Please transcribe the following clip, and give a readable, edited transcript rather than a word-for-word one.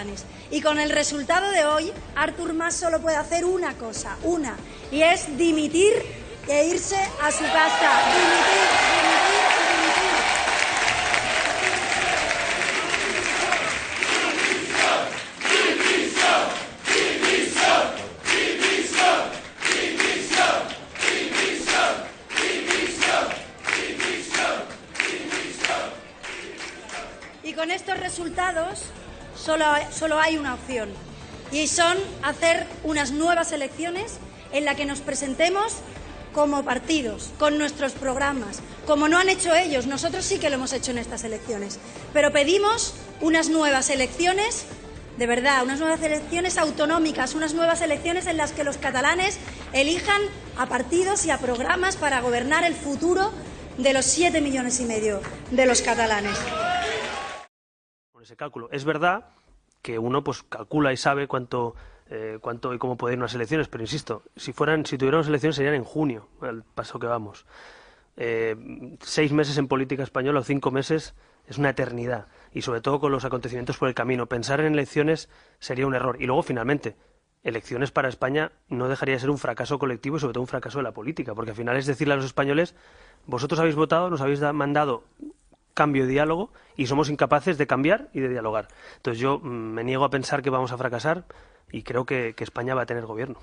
catalanes. Y con el resultado de hoy, Artur Mas solo puede hacer una cosa, y es dimitir e irse a su casa. Dimitir. Y con estos resultados solo hay una opción, y son hacer unas nuevas elecciones en las que nos presentemos como partidos, con nuestros programas, como no han hecho ellos. Nosotros sí que lo hemos hecho en estas elecciones, pero pedimos unas nuevas elecciones, de verdad, unas nuevas elecciones autonómicas, unas nuevas elecciones en las que los catalanes elijan a partidos y a programas para gobernar el futuro de los 7,5 millones de los catalanes. Ese cálculo. Es verdad que uno pues calcula y sabe cuánto y cómo puede ir unas elecciones, pero insisto, si tuviéramos elecciones serían en junio, al paso que vamos. 6 meses en política española o 5 meses es una eternidad, y sobre todo con los acontecimientos por el camino. Pensar en elecciones sería un error. Y luego, finalmente, elecciones para España no dejaría de ser un fracaso colectivo y sobre todo un fracaso de la política, porque al final es decirle a los españoles: vosotros habéis votado, nos habéis mandado cambio y diálogo, y somos incapaces de cambiar y de dialogar. Entonces yo me niego a pensar que vamos a fracasar, y creo que España va a tener gobierno.